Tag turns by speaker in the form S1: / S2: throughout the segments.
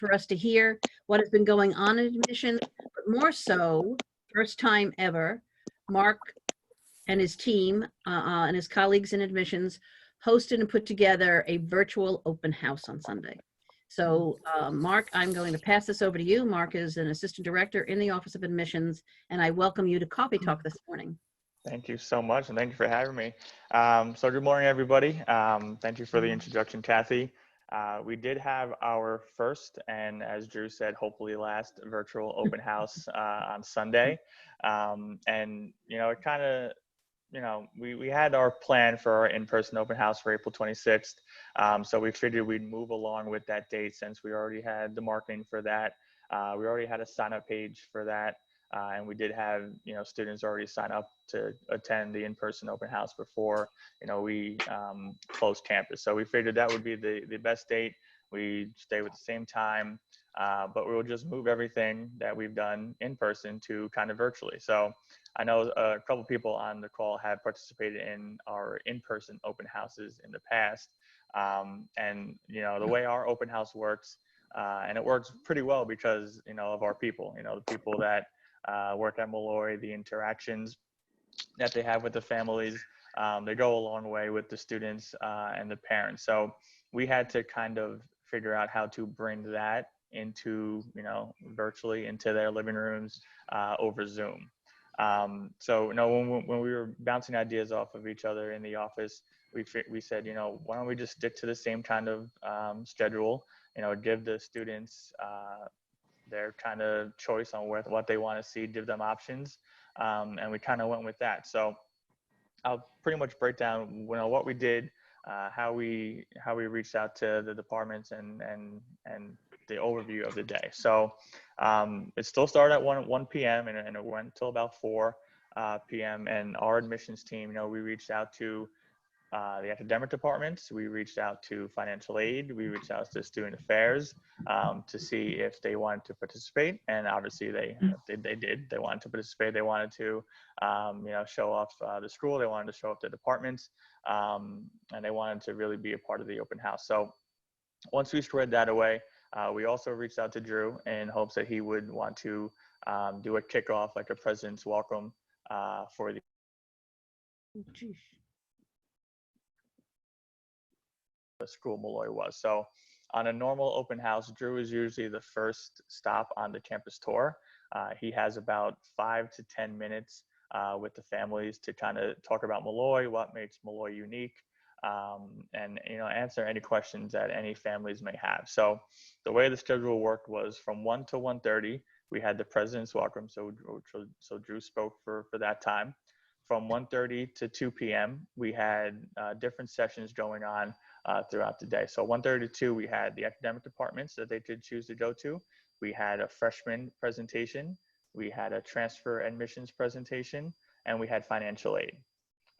S1: for us to hear what has been going on in admissions, but more so, first time ever, Mark and his team and his colleagues in admissions hosted and put together a virtual open house on Sunday. So, Mark, I'm going to pass this over to you. Mark is an assistant director in the Office of Admissions, and I welcome you to Coffee Talk this morning.
S2: Thank you so much, and thank you for having me. So good morning, everybody. Thank you for the introduction, Kathy. We did have our first, and as Drew said, hopefully last virtual open house on Sunday. And, you know, it kind of, you know, we had our plan for our in-person open house for April 26th. So we figured we'd move along with that date since we already had the marketing for that. We already had a sign-up page for that. And we did have, you know, students already sign up to attend the in-person open house before, you know, we closed campus. So we figured that would be the best date. We stay with the same time, but we'll just move everything that we've done in person to kind of virtually. So I know a couple people on the call have participated in our in-person open houses in the past. And, you know, the way our open house works, and it works pretty well because, you know, of our people, you know, the people that work at Molloy, the interactions that they have with the families, they go a long way with the students and the parents. So we had to kind of figure out how to bring that into, you know, virtually into their living rooms over Zoom. So, you know, when we were bouncing ideas off of each other in the office, we said, you know, why don't we just stick to the same kind of schedule, you know, give the students their kind of choice on what they want to see, give them options. And we kind of went with that. So I'll pretty much break down, you know, what we did, how we reached out to the departments and the overview of the day. So it still started at 1 p.m. and it went till about 4 p.m. And our admissions team, you know, we reached out to the academic departments, we reached out to financial aid, we reached out to student affairs to see if they wanted to participate, and obviously they did. They wanted to participate. They wanted to, you know, show off the school. They wanted to show off the departments, and they wanted to really be a part of the open house. So once we squared that away, we also reached out to Drew in hopes that he would want to do a kickoff, like a president's welcome for the. The school Molloy was. So on a normal open house, Drew is usually the first stop on the campus tour. He has about 5 to 10 minutes with the families to kind of talk about Molloy, what makes Molloy unique, and, you know, answer any questions that any families may have. So the way the schedule worked was from 1 to 1:30, we had the president's welcome. So Drew spoke for that time. From 1:30 to 2 p.m., we had different sessions going on throughout the day. So 1:30 to 2, we had the academic departments that they could choose to go to. We had a freshman presentation. We had a transfer admissions presentation, and we had financial aid.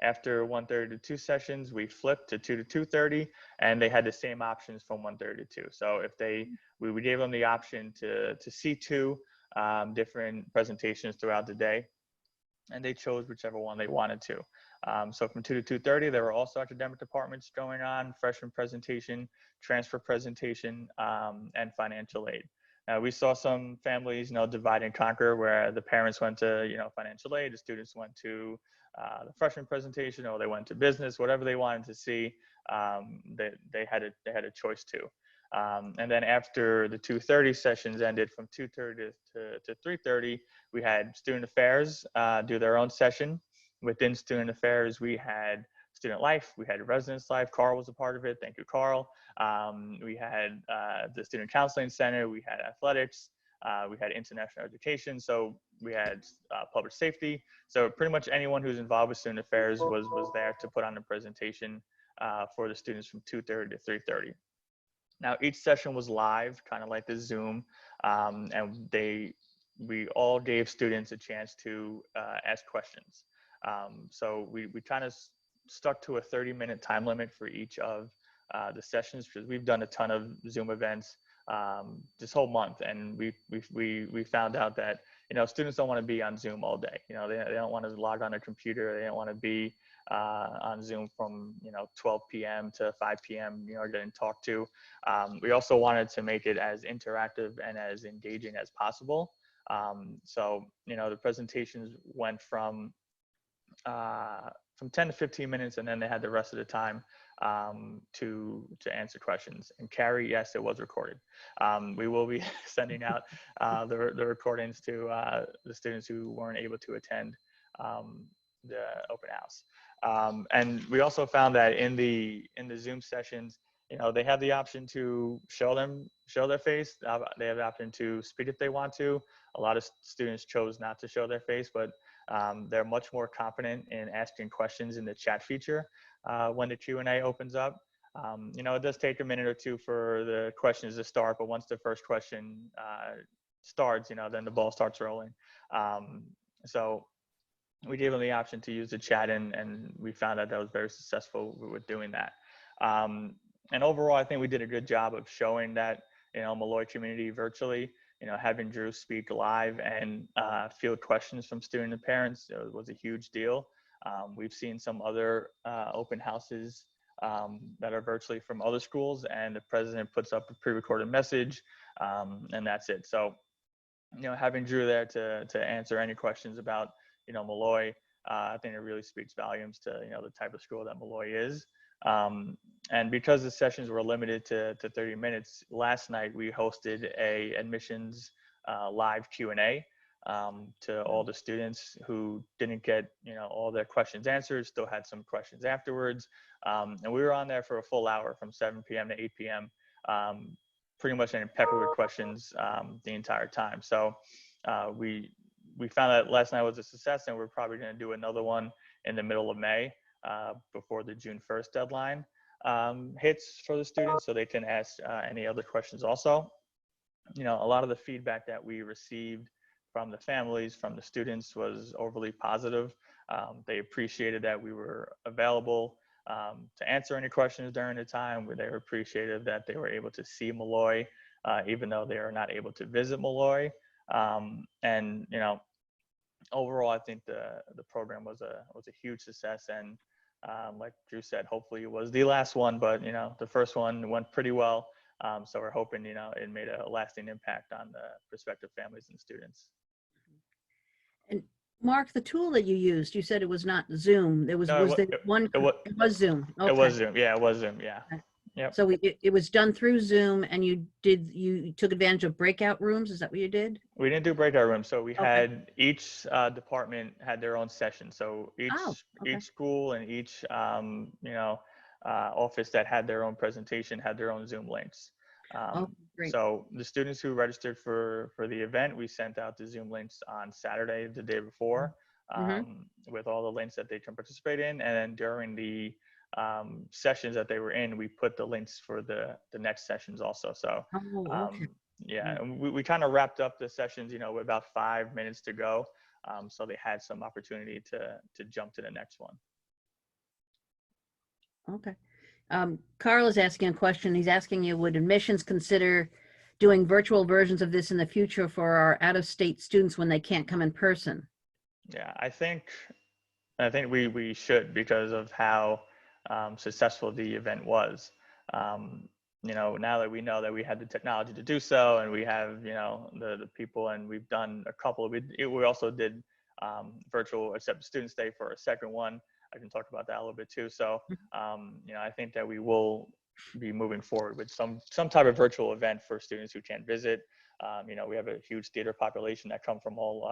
S2: After 1:30 to 2 sessions, we flipped to 2 to 2:30, and they had the same options from 1:30 to 2. So if we gave them the option to see 2 different presentations throughout the day, and they chose whichever one they wanted to. So from 2 to 2:30, there were also academic departments going on, freshman presentation, transfer presentation, and financial aid. We saw some families, you know, divide and conquer, where the parents went to, you know, financial aid, the students went to the freshman presentation, or they went to business, whatever they wanted to see, they had a choice too. And then after the 2:30 sessions ended, from 2:30 to 3:30, we had student affairs do their own session. Within student affairs, we had student life, we had residence life. Carl was a part of it. Thank you, Carl. We had the student counseling center, we had athletics, we had international education. So we had public safety. So pretty much anyone who's involved with student affairs was there to put on a presentation for the students from 2:30 to 3:30. Now, each session was live, kind of like the Zoom, and we all gave students a chance to ask questions. So we kind of stuck to a 30-minute time limit for each of the sessions, because we've done a ton of Zoom events this whole month. And we found out that, students don't want to be on Zoom all day. They don't want to log on a computer. They don't want to be on Zoom from 12 p.m. to 5 p.m. Getting talked to. We also wanted to make it as interactive and as engaging as possible. So the presentations went from 10 to 15 minutes, and then they had the rest of the time to answer questions. And Carrie, yes, it was recorded. We will be sending out the recordings to the students who weren't able to attend the open house. And we also found that in the Zoom sessions, they have the option to show their face. They have the option to speak if they want to. A lot of students chose not to show their face, but they're much more confident in asking questions in the chat feature when the Q&A opens up. It does take a minute or two for the questions to start, but once the first question starts, then the ball starts rolling. So we gave them the option to use the chat, and we found that was very successful with doing that. And overall, I think we did a good job of showing that, Molloy community virtually, having Drew speak live and field questions from student and parents was a huge deal. We've seen some other open houses that are virtually from other schools, and the president puts up a pre-recorded message, and that's it. So, having Drew there to answer any questions about, Molloy, I think it really speaks volumes to, the type of school that Molloy is. And because the sessions were limited to 30 minutes, last night we hosted a admissions live Q&A to all the students who didn't get, all their questions answered, still had some questions afterwards. And we were on there for a full hour from 7 p.m. to 8 p.m. Pretty much impeccable with questions the entire time. So we found that last night was a success, and we're probably going to do another one in the middle of May before the June 1st deadline hits for the students, so they can ask any other questions also. A lot of the feedback that we received from the families, from the students, was overly positive. They appreciated that we were available to answer any questions during the time. They were appreciative that they were able to see Molloy, even though they are not able to visit Molloy. And overall, I think the program was a huge success. And like Drew said, hopefully it was the last one, but the first one went pretty well. So we're hoping it made a lasting impact on the prospective families and students.
S1: And Mark, the tool that you used, you said it was not Zoom. There was there one? It was Zoom. Okay.
S2: It was Zoom. Yeah, it was Zoom. Yeah.
S1: Okay.
S2: Yep.
S1: So it was done through Zoom, and you took advantage of breakout rooms. Is that what you did?
S2: We didn't do breakout rooms. So we had each department had their own session. So each school and each office that had their own presentation had their own Zoom links.
S1: Great.
S2: So the students who registered for the event, we sent out the Zoom links on Saturday, the day before, with all the links that they can participate in. And then during the sessions that they were in, we put the links for the next sessions also. So yeah, and we kind of wrapped up the sessions, with about 5 minutes to go. So they had some opportunity to jump to the next one.
S1: Okay. Carl is asking a question. He's asking you, would admissions consider doing virtual versions of this in the future for our out-of-state students when they can't come in person?
S2: Yeah, I think we should, because of how successful the event was. Now that we know that we had the technology to do so, and we have, the people, and we've done a couple of, we also did virtual accepted students day for a second one. I can talk about that a little bit too. So, I think that we will be moving forward with some type of virtual event for students who can't visit. We have a huge theater population that come from all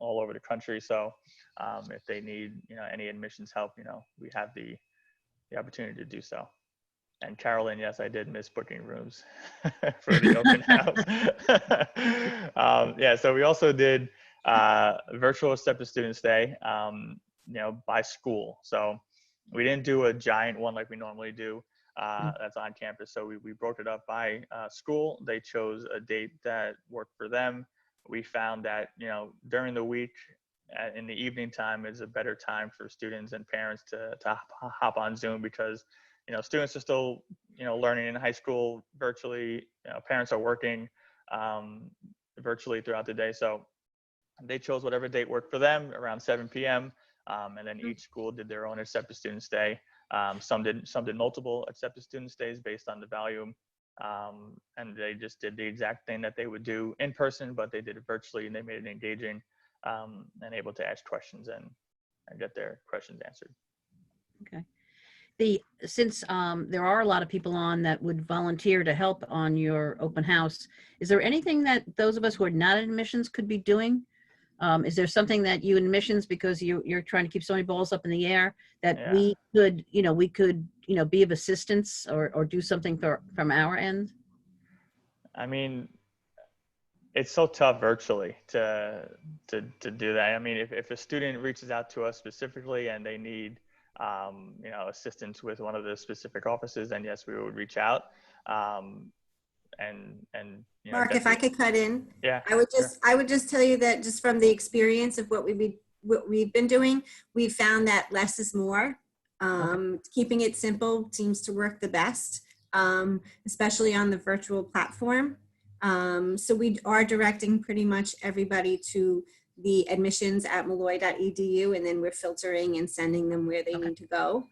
S2: over the country. So if they need, any admissions help, we have the opportunity to do so. And Carolyn, yes, I did miss booking rooms for the open house. Yeah, so we also did virtual accepted students day, by school. So we didn't do a giant one like we normally do that's on campus. So we broke it up by school. They chose a date that worked for them. We found that, during the week, in the evening time is a better time for students and parents to hop on Zoom, because students are still, learning in high school virtually. Parents are working virtually throughout the day. So they chose whatever date worked for them around 7 p.m. And then each school did their own accepted students day. Some did multiple accepted students days based on the volume. And they just did the exact thing that they would do in person, but they did it virtually, and they made it engaging and able to ask questions and get their questions answered.
S1: Okay. Since there are a lot of people on that would volunteer to help on your open house, is there anything that those of us who are not in admissions could be doing? Is there something that you in admissions, because you're trying to keep so many balls up in the air, that we could be of assistance or do something from our end?
S2: I mean, it's so tough virtually to do that. I mean, if a student reaches out to us specifically and they need assistance with one of the specific offices, then yes, we would reach out.
S3: Mark, if I could cut in,
S2: yeah,
S3: I would just tell you that just from the experience of what we've been doing, we've found that less is more. Keeping it simple seems to work the best, especially on the virtual platform. So we are directing pretty much everybody to the admissions at molloy.edu, and then we're filtering and sending them where they need to go.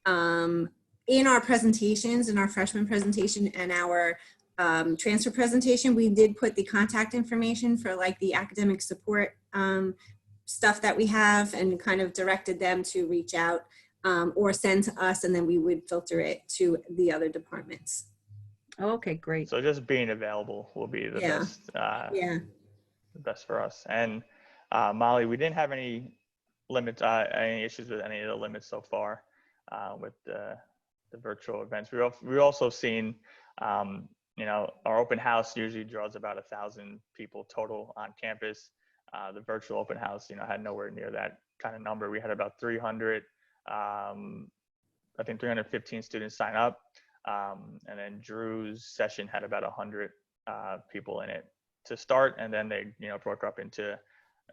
S3: In our presentations, in our freshman presentation and our transfer presentation, we did put the contact information for like the academic support stuff that we have, and kind of directed them to reach out or send to us, and then we would filter it to the other departments.
S1: Oh, okay, great.
S2: So just being available will be the best. The best for us. And Molly, we didn't have any limits, any issues with any of the limits so far with the virtual events. We also seen, our open house usually draws about 1,000 people total on campus. The virtual open house, had nowhere near that kind of number. We had about 300, I think 315 students sign up. And then Drew's session had about 100 people in it to start, and then they broke up into,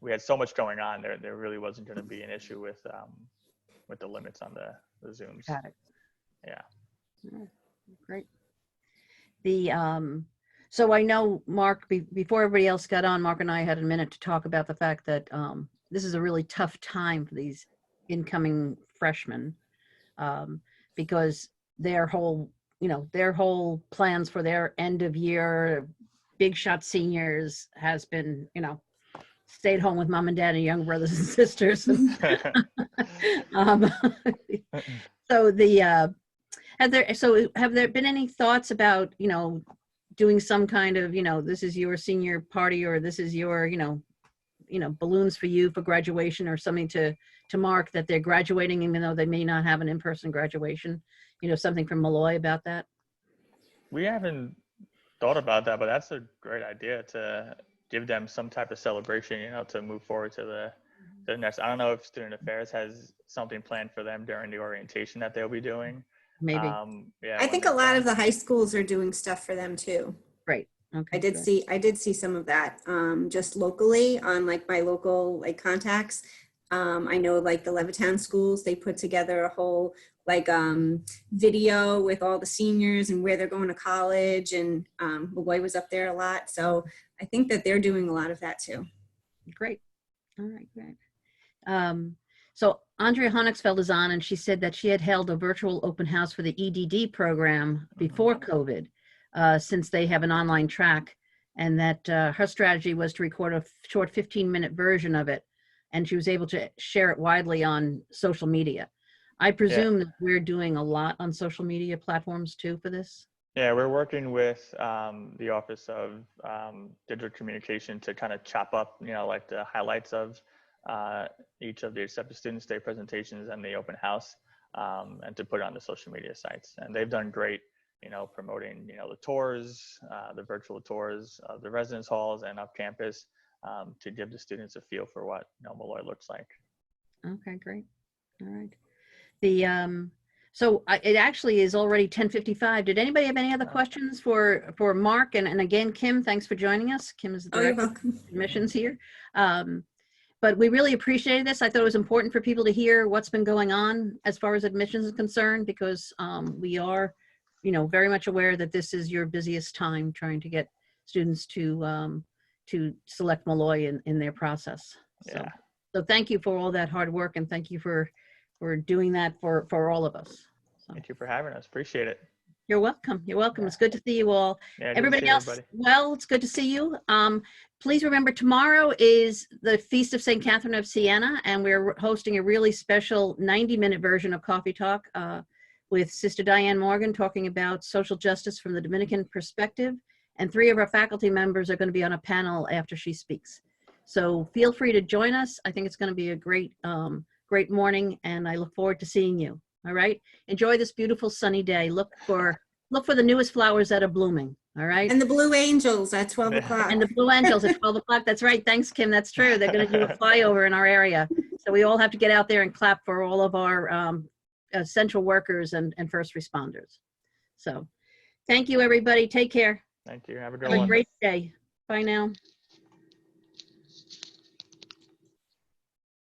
S2: we had so much going on there really wasn't going to be an issue with the limits on the Zooms.
S1: Got it.
S2: Yeah.
S1: Great. So I know, Mark, before everybody else got on, Mark and I had a minute to talk about the fact that this is a really tough time for these incoming freshmen because their whole plans for their end of year big shot seniors has been, stayed home with mom and dad and young brothers and sisters. Have there been any thoughts about, doing some kind of, this is your senior party, or this is your, balloons for you for graduation, or something to mark that they're graduating, even though they may not have an in-person graduation, something from Molloy about that?
S2: We haven't thought about that, but that's a great idea to give them some type of celebration, to move forward to the next. I don't know if Student Affairs has something planned for them during the orientation that they'll be doing.
S1: Maybe.
S3: I think a lot of the high schools are doing stuff for them too.
S1: Right. Okay.
S3: I did see some of that just locally on like my local contacts. I know like the Levittown schools, they put together a whole video with all the seniors and where they're going to college, and Molloy was up there a lot. So I think that they're doing a lot of that too.
S1: Great. All right, great. So Andrea Honexfeld is on, and she said that she had held a virtual open house for the EDD program before COVID, since they have an online track, and that her strategy was to record a short 15-minute version of it, and she was able to share it widely on social media. I presume that we're doing a lot on social media platforms too for this.
S2: Yeah, we're working with the Office of Digital Communication to kind of chop up, like the highlights of each of the accepted students day presentations and the open house, and to put it on the social media sites. And they've done great, promoting, the tours, the virtual tours of the residence halls and up campus, to give the students a feel for what Molloy looks like.
S1: Okay, great. All right. So it actually is already 10:55. Did anybody have any other questions for Mark? And again, Kim, thanks for joining us. Kim is the director of admissions here. but we really appreciated this. I thought it was important for people to hear what's been going on as far as admissions is concerned, because we are, very much aware that this is your busiest time trying to get students to select Molloy in their process.
S2: Yeah.
S1: So thank you for all that hard work, and thank you for doing that for all of us. So.
S2: Thank you for having us. Appreciate it.
S1: You're welcome. You're welcome.
S2: Yeah.
S1: It's good to see you all.
S2: Yeah, good to
S1: Everybody
S2: see
S1: else,
S2: everybody.
S1: well, it's good to see you. Please remember, tomorrow is the Feast of St. Catherine of Siena, and we're hosting a really special 90-minute version of Coffee Talk with Sister Diane Morgan, talking about social justice from the Dominican perspective. And 3 of our faculty members are going to be on a panel after she speaks. So feel free to join us. I think it's going to be a great morning, and I look forward to seeing you. All right. Enjoy this beautiful sunny day. Look for the newest flowers that are blooming. All right.
S3: And the Blue Angels at 12 o'clock.
S1: And the Blue Angels at 12 o'clock. That's right. Thanks, Kim. That's true. They're going to do a flyover in our area. So we all have to get out there and clap for all of our essential workers and first responders. So thank you, everybody. Take care.
S2: Thank you. Have a good
S1: Have
S2: one.
S1: a great day. Bye now.